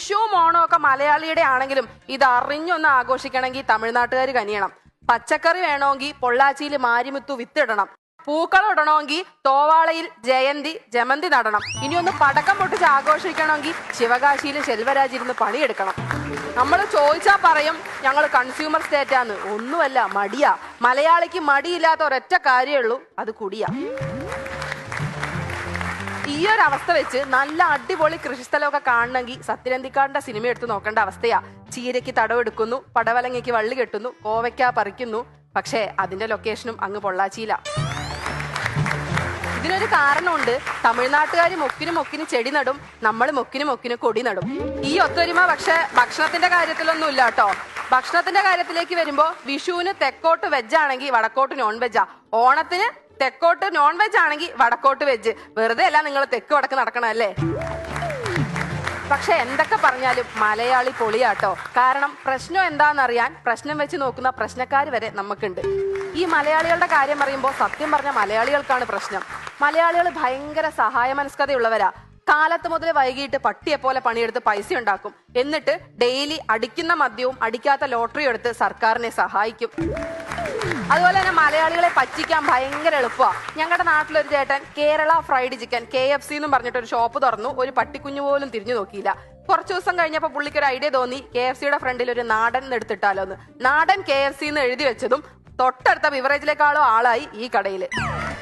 വിഷുവും ഓണവും ഒക്കെ മലയാളിയുടെ ആണെങ്കിലും ഇത് അറിഞ്ഞൊന്ന് ആഘോഷിക്കണമെങ്കിൽ തമിഴ്നാട്ടുകാർ കനിയണം. പച്ചക്കറി വേണമെങ്കിൽ പൊള്ളാച്ചിയിൽ മാരിമുത്തു വിത്തിടണം. പൂക്കളം ഇടണമെങ്കിൽ തോവാളയിൽ ജമന്തി നടണം. ഇനിയൊന്ന് പടക്കം പൊട്ടിച്ച് ആഘോഷിക്കണമെങ്കിൽ ശിവകാശിയിൽ ശെൽവരാജ് ഇരുന്ന് പണിയെടുക്കണം. നമ്മൾ ചോദിച്ചാൽ പറയും ഞങ്ങൾ കൺസ്യൂമർ സ്റ്റേറ്റാന്ന്. ഒന്നുമല്ല, മടിയാ. മലയാളിക്ക് മടിയില്ലാത്ത ഒരൊറ്റ കാര്യമേ ഉള്ളൂ, അത് കുടിയാ. ഈ ഒരു അവസ്ഥ വെച്ച് നല്ല അടിപൊളി കൃഷിസ്ഥലമൊക്കെ കാണണമെങ്കിൽ സത്യനന്ദിക്കാടിന്റെ സിനിമ എടുത്ത് നോക്കേണ്ട അവസ്ഥയാ. ചീരയ്ക്ക് തടവെടുക്കുന്നു, പടവലങ്ങയ്ക്ക് വള്ളി കെട്ടുന്നു, കോവയ്ക്ക പറിക്കുന്നു. പക്ഷേ അതിന്റെ ലൊക്കേഷനും അങ്ങ് പൊള്ളാച്ചിയില. ഇതിനൊരു കാരണമുണ്ട്. തമിഴ്നാട്ടുകാർ മൊക്കിന് ചെടി നടും, നമ്മൾ മൊക്കിന് കൊടി നടും. ഈ ഒത്തൊരുമ പക്ഷെ ഭക്ഷണത്തിന്റെ കാര്യത്തിലൊന്നും ഇല്ല കേട്ടോ. ഭക്ഷണത്തിന്റെ കാര്യത്തിലേക്ക് വരുമ്പോ വിഷുവിന് തെക്കോട്ട് വെജ് ആണെങ്കിൽ വടക്കോട്ട് നോൺ വെജാ. ഓണത്തിന് തെക്കോട്ട് നോൺ വെജ് ആണെങ്കിൽ വടക്കോട്ട് വെജ്. വെറുതെ അല്ല നിങ്ങൾ തെക്ക് വടക്ക് നടക്കണല്ലേ. പക്ഷെ എന്തൊക്കെ പറഞ്ഞാലും മലയാളി പൊളിയാട്ടോ. കാരണം പ്രശ്നം എന്താണെന്നറിയാൻ പ്രശ്നം വെച്ച് നോക്കുന്ന പ്രശ്നക്കാർ വരെ നമുക്കുണ്ട്. ഈ മലയാളികളുടെ കാര്യം പറയുമ്പോൾ സത്യം പറഞ്ഞ മലയാളികൾക്കാണ് പ്രശ്നം. മലയാളികൾ ഭയങ്കര സഹായ മനസ്കതയുള്ളവരാ. കാലത്ത് മുതൽ വൈകിട്ട് പട്ടിയെ പോലെ പണിയെടുത്ത് പൈസ ഉണ്ടാക്കും. എന്നിട്ട് ഡെയിലി അടിക്കുന്ന മദ്യവും അടിക്കാത്ത ലോട്ടറിയും എടുത്ത് സർക്കാരിനെ സഹായിക്കും. അതുപോലെ തന്നെ മലയാളികളെ പറ്റിക്കാൻ ഭയങ്കര എളുപ്പമാണ്. ഞങ്ങളുടെ നാട്ടിലൊരു ചേട്ടൻ കേരള ഫ്രൈഡ് ചിക്കൻ KFC എന്നും പറഞ്ഞിട്ടൊരു ഷോപ്പ് തുറന്നു. ഒരു പട്ടിക്കുഞ്ഞു പോലും തിരിഞ്ഞു നോക്കിയില്ല. കുറച്ചു ദിവസം കഴിഞ്ഞപ്പോൾ പുള്ളിക്ക് ഒരു ഐഡിയ തോന്നി, KFCയുടെ ഫ്രണ്ടിൽ ഒരു നാടൻ എടുത്തിട്ടാലോ എന്ന്. നാടൻ KFC എന്ന് എഴുതി വെച്ചതും തൊട്ടടുത്ത ബിവറേജിലേക്കാളും ആളായി ഈ കടയിൽ.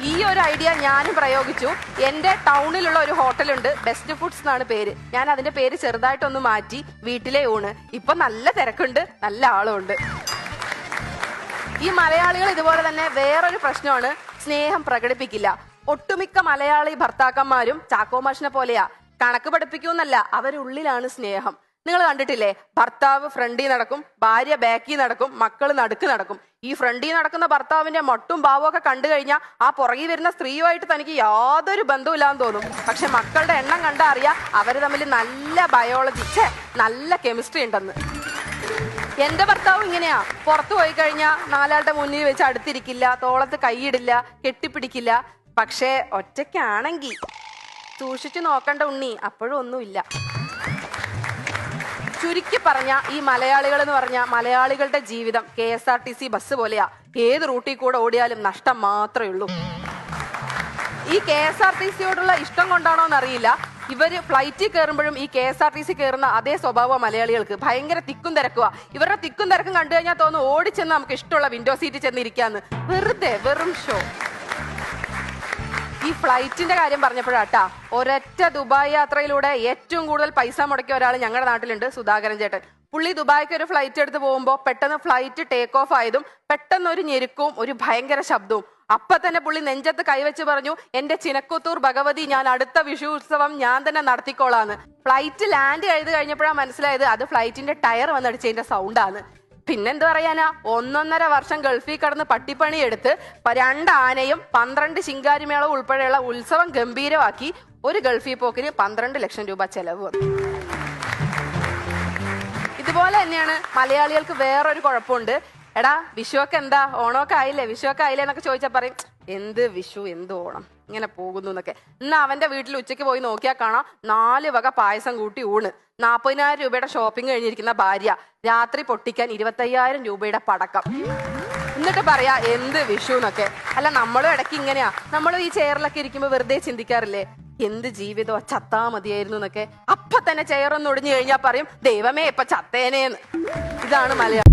ഈ ഒരു ഐഡിയ ഞാനും പ്രയോഗിച്ചു. എന്റെ ടൗണിലുള്ള ഒരു ഹോട്ടലുണ്ട്, ബെസ്റ്റ് ഫുഡ്സ് എന്നാണ് പേര്. ഞാൻ അതിന്റെ പേര് ചെറുതായിട്ടൊന്ന് മാറ്റി വീട്ടിലെ ഊണ്. ഇപ്പൊ നല്ല തിരക്കുണ്ട്, നല്ല ആളുണ്ട്. ഈ മലയാളികൾ ഇതുപോലെ തന്നെ വേറൊരു പ്രശ്നമാണ്, സ്നേഹം പ്രകടിപ്പിക്കില്ല. ഒട്ടുമിക്ക മലയാളി ഭർത്താക്കന്മാരും ചാക്കോമാഷിനെ പോലെയാ. കണക്ക് പഠിപ്പിക്കൂന്നല്ല, അവരുള്ളിലാണ് സ്നേഹം. നിങ്ങൾ കണ്ടിട്ടില്ലേ, ഭർത്താവ് ഫ്രണ്ടിൽ നടക്കും, ഭാര്യ ബാക്കിൽ നടക്കും, മക്കള് നടുക്ക് നടക്കും. ഈ ഫ്രണ്ടിൽ നടക്കുന്ന ഭർത്താവിന്റെ മൊട്ടും ഭാവവും ഒക്കെ കണ്ടു കഴിഞ്ഞാൽ ആ പുറകിൽ വരുന്ന സ്ത്രീയുമായിട്ട് തനിക്ക് യാതൊരു ബന്ധവുമില്ലാന്ന് തോന്നും. പക്ഷെ മക്കളുടെ എണ്ണം കണ്ടാ അറിയാം അവര് തമ്മിൽ നല്ല ബയോളജി, നല്ല കെമിസ്ട്രി ഉണ്ടെന്ന്. എന്റെ ഭർത്താവും ഇങ്ങനെയാ. പുറത്തു പോയി കഴിഞ്ഞാൽ നാലാളുടെ മുന്നിൽ വെച്ച് അടുത്തിരിക്കില്ല, തോളത്ത് കൈയിടില്ല, കെട്ടിപ്പിടിക്കില്ല. പക്ഷേ ഒറ്റയ്ക്കാണെങ്കിൽ സൂക്ഷിച്ചു നോക്കണ്ട ഉണ്ണി, അപ്പോഴും ഒന്നുമില്ല. ചുരുക്കി പറഞ്ഞ ഈ മലയാളികൾ എന്ന് പറഞ്ഞ മലയാളികളുടെ ജീവിതം KSRTC ബസ് പോലെയാ. ഏത് റൂട്ടിൽ കൂടെ ഓടിയാലും നഷ്ടം മാത്രമേ ഉള്ളൂ. ഈ KSRTCയോടുള്ള ഇഷ്ടം കൊണ്ടാണോ എന്നറിയില്ല, ഇവര് ഫ്ലൈറ്റിൽ കയറുമ്പോഴും ഈ KSRTC കയറുന്ന അതേ സ്വഭാവം മലയാളികൾക്ക്. ഭയങ്കര തിക്കും തിരക്കുക. ഇവരുടെ തിക്കും തിരക്കും കണ്ടു കഴിഞ്ഞാൽ തോന്നുന്നു ഓടിച്ചെന്ന് നമുക്ക് ഇഷ്ടമുള്ള വിൻഡോ സീറ്റിൽ ചെന്നിരിക്കാന്ന്. വെറുതെ വെറും ഷോ. ഈ ഫ്ലൈറ്റിന്റെ കാര്യം പറഞ്ഞപ്പോഴാട്ടാ, ഒരൊറ്റ ദുബായ് യാത്രയിലൂടെ ഏറ്റവും കൂടുതൽ പൈസ മുടക്കിയ ഒരാൾ ഞങ്ങളുടെ നാട്ടിലുണ്ട്, സുധാകരൻ ചേട്ടൻ. പുള്ളി ദുബായ്ക്ക് ഒരു ഫ്ലൈറ്റ് എടുത്ത് പോകുമ്പോൾ പെട്ടെന്ന് ഫ്ലൈറ്റ് ടേക്ക് ഓഫ് ആയതും പെട്ടെന്ന് ഒരു ഞെരുക്കവും ഒരു ഭയങ്കര ശബ്ദവും. അപ്പൊ തന്നെ പുള്ളി നെഞ്ചത്ത് കൈവച്ച് പറഞ്ഞു, എന്റെ ചിനക്കുത്തൂർ ഭഗവതി, ഞാൻ അടുത്ത വിഷു ഉത്സവം ഞാൻ തന്നെ നടത്തിക്കോളാന്ന്. ഫ്ലൈറ്റ് ലാൻഡ് ചെയ്ത് കഴിഞ്ഞപ്പോഴാണ് മനസ്സിലായത് അത് ഫ്ലൈറ്റിന്റെ ടയർ വന്നടിച്ചതിന്റെ സൗണ്ടാണ്. പിന്നെന്ത് പറയാനാ, 1.5 വർഷം ഗൾഫിൽ കടന്ന് പട്ടിപ്പണി എടുത്ത് 2 ആനയും 12 ശിങ്കാരിമേളവും ഉൾപ്പെടെയുള്ള ഉത്സവം ഗംഭീരമാക്കി ഒരു ഗൾഫിൽ പോക്കിന് 12 ലക്ഷം രൂപ ചെലവ് വന്നു. ഇതുപോലെ തന്നെയാണ് മലയാളികൾക്ക് വേറൊരു കുഴപ്പമുണ്ട്. എടാ വിഷുവൊക്കെ എന്താ, ഓണമൊക്കെ ആയില്ലേ, വിഷുവൊക്കെ ആയില്ലേ എന്നൊക്കെ ചോദിച്ചാൽ പറയും, എന്ത് വിഷു എന്ത് ഓണം, ഇങ്ങനെ പോകുന്നു എന്നൊക്കെ. ഇന്ന് അവന്റെ വീട്ടിൽ ഉച്ചയ്ക്ക് പോയി നോക്കിയാൽ കാണാം 4 വക പായസം കൂട്ടി ഊണ്, 40,000 രൂപയുടെ ഷോപ്പിംഗ് കഴിഞ്ഞിരിക്കുന്ന ഭാര്യ, രാത്രി പൊട്ടിക്കാൻ 25,000 രൂപയുടെ പടക്കം. എന്നിട്ട് പറയാ എന്ത് വിഷു എന്നൊക്കെ. അല്ല, നമ്മളും ഇടയ്ക്ക് ഇങ്ങനെയാ. നമ്മളും ഈ ചെയറിലൊക്കെ ഇരിക്കുമ്പോൾ വെറുതെ ചിന്തിക്കാറില്ലേ, എന്ത് ജീവിതോ, ചത്താ മതിയായിരുന്നു എന്നൊക്കെ. അപ്പൊ തന്നെ ചെയറൊന്ന് ഒടിഞ്ഞു കഴിഞ്ഞാൽ പറയും, ദൈവമേ ഇപ്പൊ ചത്തേനേന്ന്. ഇതാണ് മലയാളം.